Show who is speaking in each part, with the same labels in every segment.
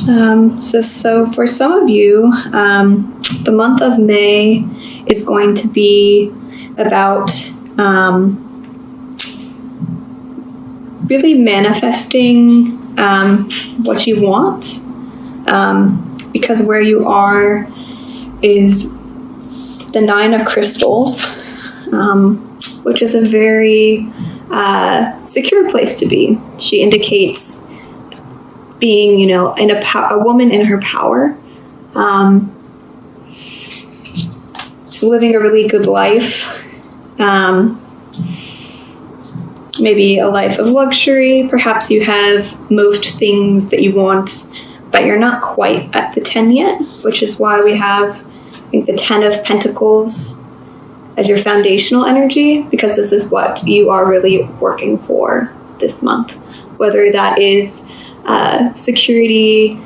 Speaker 1: So for some of you, the month of May is going to be about really manifesting what you want, because where you are is the Nine of Crystals, which is a very secure place to be. She indicates being, in a woman in her power. She's living a really good life. Maybe a life of luxury. Perhaps you have most things that you want, but you're not quite at the 10 yet, which is why we have, I think, the 10 of Pentacles as your foundational energy, because this is what you are really working for this month. Whether that is security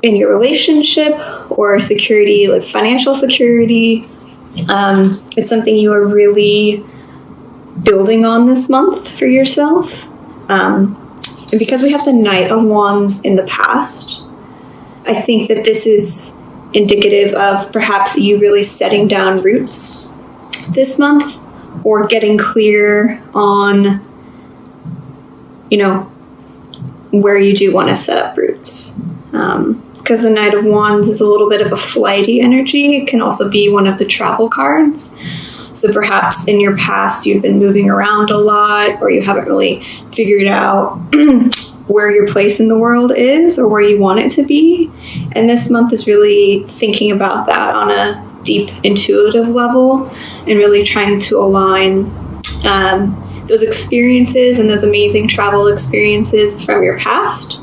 Speaker 1: in your relationship or security, like financial security, it's something you are really building on this month for yourself. And because we have the Knight of Wands in the past, I think that this is indicative of perhaps you really setting down roots this month, or getting clear on, where you do want to set up roots. Because the Knight of Wands is a little bit of a flighty energy. It can also be one of the travel cards. So perhaps in your past you've been moving around a lot, or you haven't really figured out where your place in the world is or where you want it to be. And this month is really thinking about that on a deep intuitive level, and really trying to align those experiences and those amazing travel experiences from your past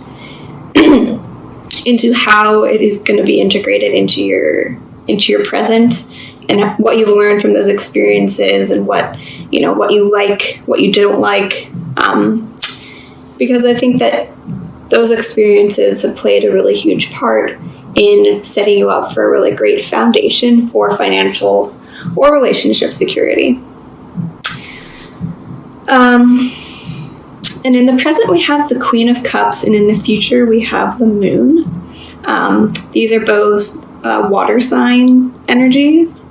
Speaker 1: into how it is going to be integrated into your present, and what you've learned from those experiences, and what you like, what you don't like, because I think that those experiences have played a really huge part in setting you up for a really great foundation for financial or relationship security. And in the present, we have the Queen of Cups, and in the future, we have the Moon. These are both water sign energies.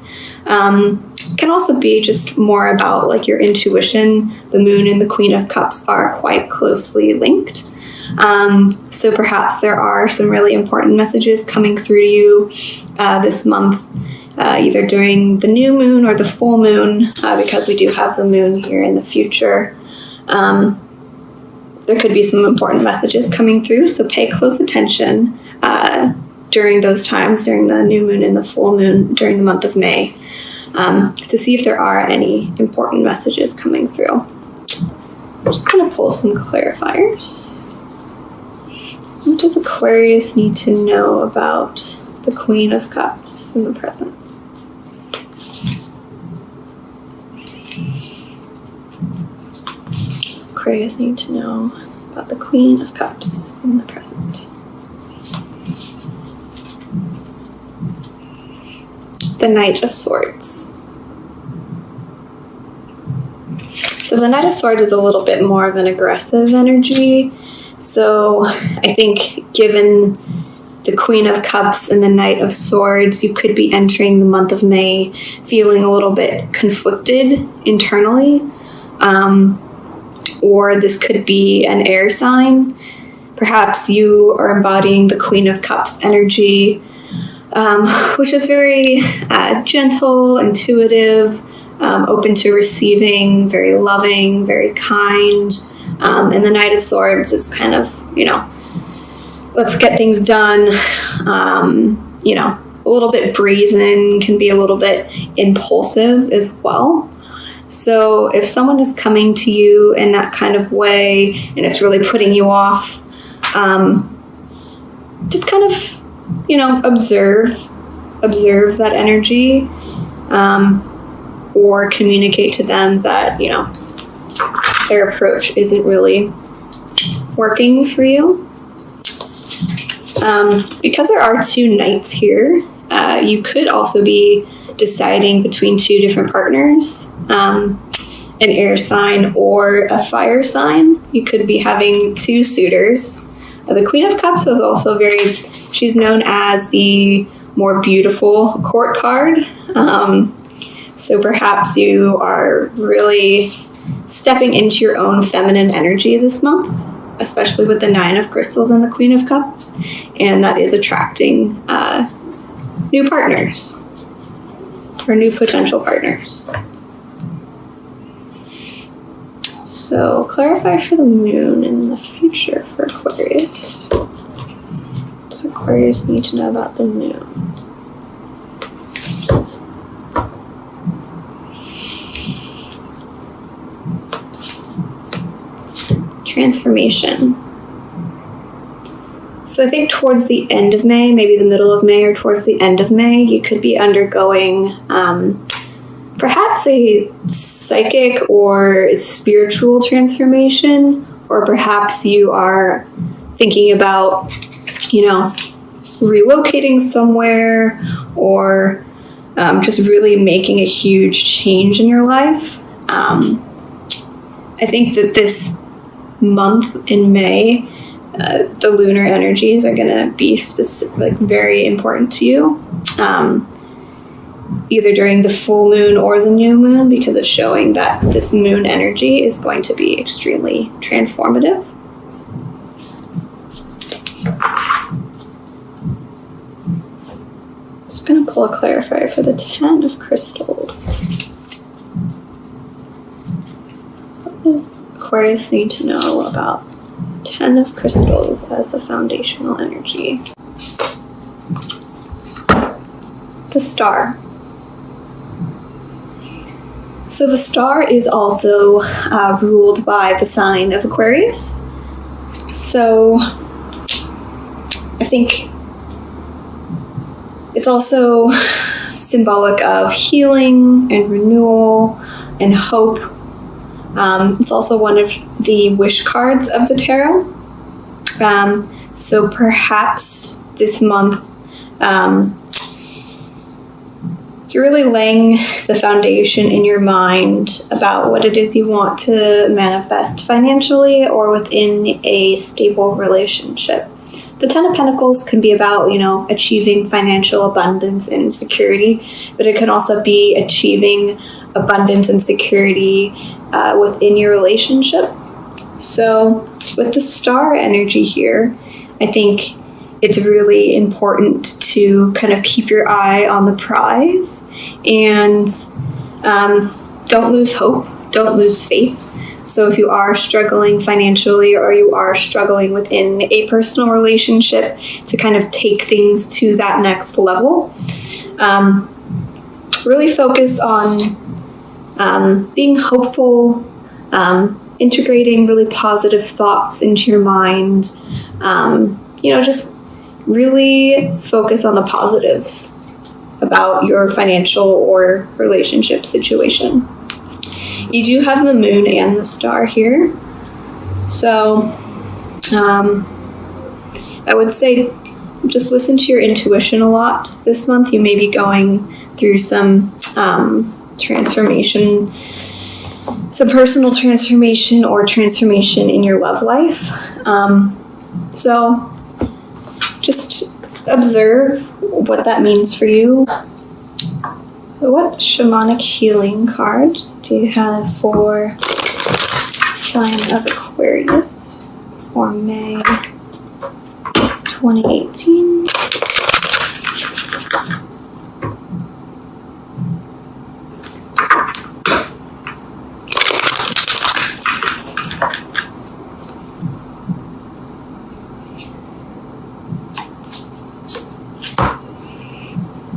Speaker 1: Can also be just more about like your intuition. The Moon and the Queen of Cups are quite closely linked. So perhaps there are some really important messages coming through to you this month, either during the new moon or the full moon, because we do have the moon here in the future. There could be some important messages coming through, so pay close attention during those times, during the new moon and the full moon during the month of May, to see if there are any important messages coming through. I'm just going to pull some clarifiers. What does Aquarius need to know about the Queen of Cups in the present? What does Aquarius need to know about the Queen of Cups in the present? The Knight of Swords. So the Knight of Swords is a little bit more of an aggressive energy. So I think given the Queen of Cups and the Knight of Swords, you could be entering the month of May feeling a little bit conflicted internally. Or this could be an air sign. Perhaps you are embodying the Queen of Cups energy, which is very gentle, intuitive, open to receiving, very loving, very kind. And the Knight of Swords is kind of, let's get things done, a little bit brazen, can be a little bit impulsive as well. So if someone is coming to you in that kind of way and it's really putting you off, just kind of, observe that energy, or communicate to them that, their approach isn't really working for you. Because there are two knights here, you could also be deciding between two different partners, an air sign or a fire sign. You could be having two suitors, The Queen of Cups is also she's known as the more beautiful court card. So perhaps you are really stepping into your own feminine energy this month, especially with the Nine of Crystals and the Queen of Cups, and that is attracting new partners or new potential partners. So clarify for the moon in the future for Aquarius. What does Aquarius need to know about the moon? Transformation. So I think towards the end of May, maybe the middle of May or towards the end of May, you could be undergoing perhaps a psychic or spiritual transformation, or perhaps you are thinking about, relocating somewhere, or just really making a huge change in your life. I think that this month in May, the lunar energies are going to be very important to you, either during the full moon or the new moon, because it's showing that this moon energy is going to be extremely transformative. Just going to pull a clarifier for the Ten of Crystals. What does Aquarius need to know about Ten of Crystals as a foundational energy? The Star. So the Star is also ruled by the sign of Aquarius. So I think it's also symbolic of healing and renewal and hope. It's also one of the wish cards of the tarot. So perhaps this month, you're really laying the foundation in your mind about what it is you want to manifest financially or within a stable relationship. The Ten of Pentacles can be about, achieving financial abundance and security, but it can also be achieving abundance and security within your relationship. So with the Star energy here, I think it's really important to kind of keep your eye on the prize and don't lose hope, don't lose faith. So if you are struggling financially or you are struggling within a personal relationship, to kind of take things to that next level, really focus on being hopeful, integrating really positive thoughts into your mind, just really focus on the positives about your financial or relationship situation. You do have the moon and the star here. So I would say just listen to your intuition a lot this month. You may be going through some transformation, some personal transformation or transformation in your love life. So just observe what that means for you. So what shamanic healing card do you have for sign of Aquarius for May 2018?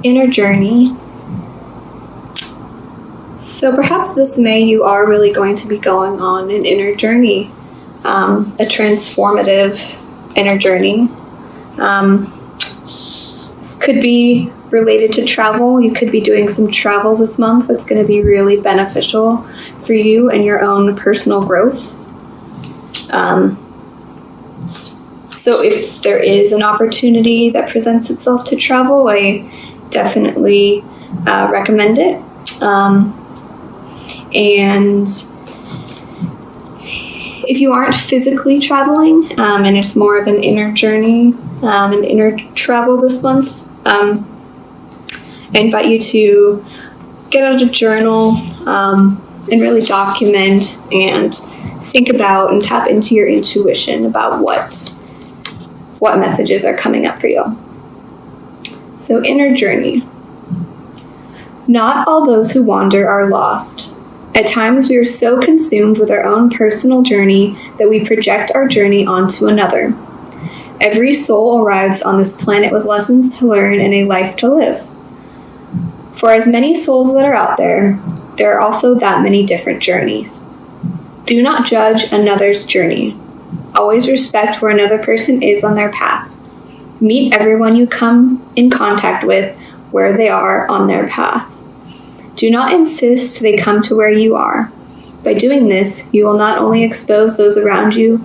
Speaker 1: Inner journey. So perhaps this May you are really going to be going on an inner journey, a transformative inner journey. This could be related to travel. You could be doing some travel this month that's going to be really beneficial for you and your own personal growth. So if there is an opportunity that presents itself to travel, I definitely recommend it. And if you aren't physically traveling, and it's more of an inner journey, an inner travel this month, I invite you to get out a journal and really document and think about and tap into your intuition about what messages are coming up for you. So, inner journey. Not all those who wander are lost. At times we are so consumed with our own personal journey that we project our journey onto another. Every soul arrives on this planet with lessons to learn and a life to live. For as many souls that are out there, there are also that many different journeys. Do not judge another's journey. Always respect where another person is on their path. Meet everyone you come in contact with where they are on their path. Do not insist they come to where you are. By doing this, you will not only expose those around you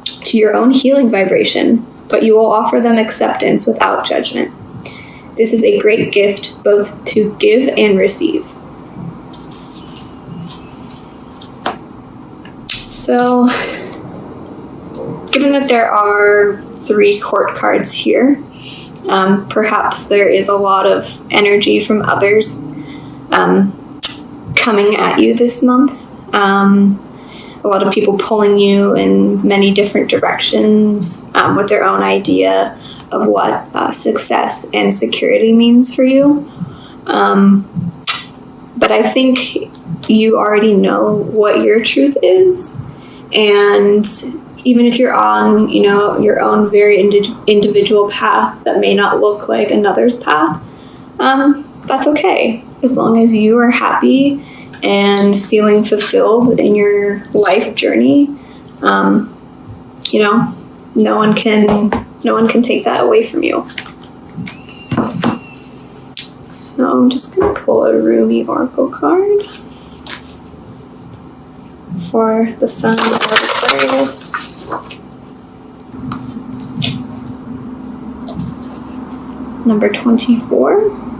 Speaker 1: to your own healing vibration, but you will offer them acceptance without judgment. This is a great gift both to give and receive. So, given that there are 3 court cards here, perhaps there is a lot of energy from others coming at you this month. A lot of people pulling you in many different directions with their own idea of what success and security means for you. But I think you already know what your truth is. And even if you're on, your own very individual path that may not look like another's path, that's okay. As long as you are happy and feeling fulfilled in your life journey, no one can take that away from you. So I'm just going to pull a Rumi Oracle card for the Sun of Aquarius. Number 24.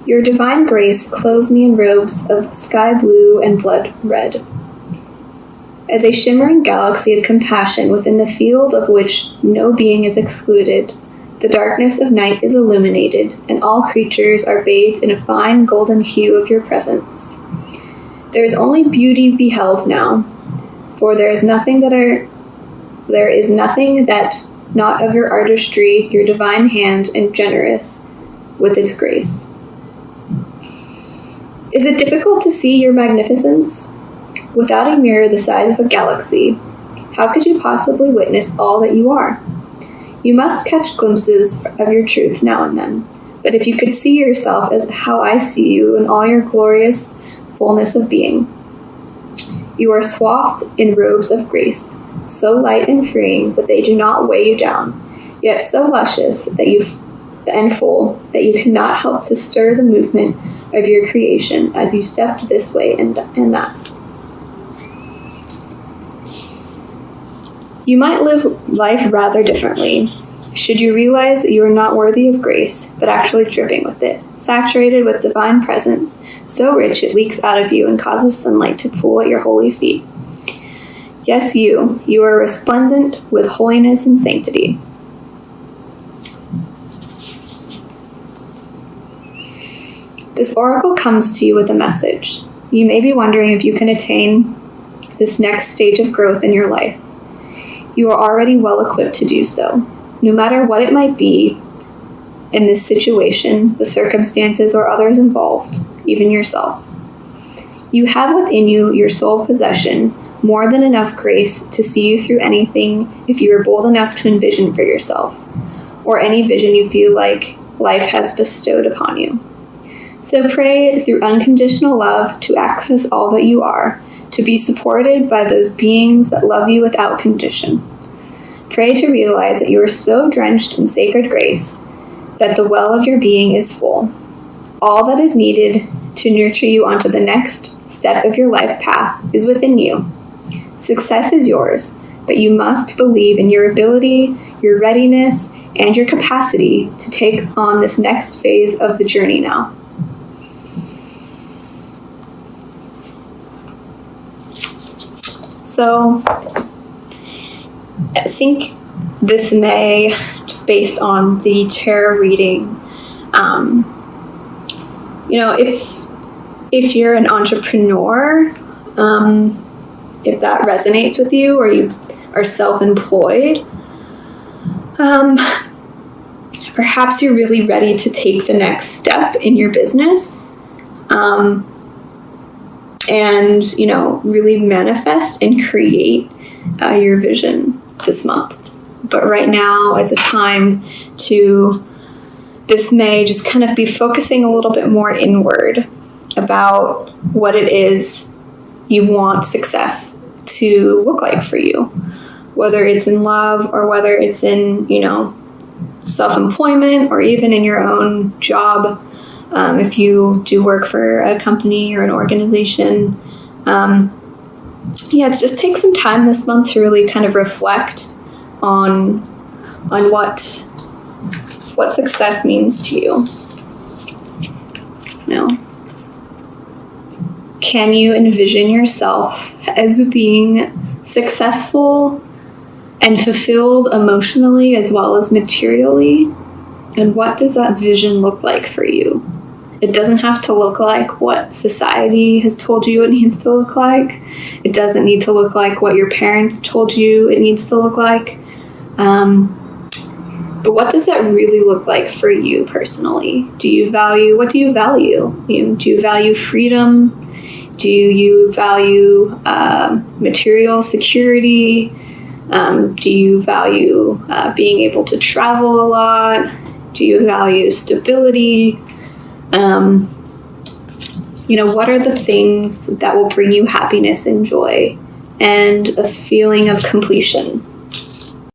Speaker 1: Your divine grace clothes me in robes of sky blue and blood red. As a shimmering galaxy of compassion within the field of which no being is excluded, the darkness of night is illuminated, and all creatures are bathed in a fine golden hue of your presence. There is only beauty beheld now, for there is nothing that not of your artistry, your divine hand, and generous with its grace. Is it difficult to see your magnificence? Without a mirror the size of a galaxy, how could you possibly witness all that you are? You must catch glimpses of your truth now and then, but if you could see yourself as how I see you in all your glorious fullness of being. You are swathed in robes of grace, so light and freeing that they do not weigh you down, yet so luscious and full that you cannot help to stir the movement of your creation as you stepped this way and that. You might live life rather differently, should you realize that you are not worthy of grace, but actually dripping with it, saturated with divine presence, so rich it leaks out of you and causes sunlight to pool at your holy feet. Yes, you are resplendent with holiness and sanctity. This oracle comes to you with a message. You may be wondering if you can attain this next stage of growth in your life. You are already well equipped to do so. No matter what it might be in this situation, the circumstances, or others involved, even yourself. You have within you your sole possession, more than enough grace to see you through anything if you are bold enough to envision for yourself, or any vision you feel like life has bestowed upon you. So pray through unconditional love to access all that you are, to be supported by those beings that love you without condition. Pray to realize that you are so drenched in sacred grace that the well of your being is full. all that is needed to nurture you onto the next step of your life path is within you. Success is yours, but you must believe in your ability, your readiness, and your capacity to take on this next phase of the journey now. So, I think this May, just based on the tarot reading, if you're an entrepreneur, if that resonates with you, or you are self-employed, perhaps you're really ready to take the next step in your business, and really manifest and create your vision this month. But right now is a time to, this May, just kind of be focusing a little bit more inward about what it is you want success to look like for you, whether it's in love or whether it's in, self-employment or even in your own job. If you do work for a company or an organization, just take some time this month to really kind of reflect on what success means to you. Can you envision yourself as being successful and fulfilled emotionally as well as materially? And what does that vision look like for you? It doesn't have to look like what society has told you it needs to look like. It doesn't need to look like what your parents told you it needs to look like. But what does that really look like for you personally? What do you value? Do you value freedom? Do you value material security? Do you value being able to travel a lot? Do you value stability? What are the things that will bring you happiness and joy and a feeling of completion?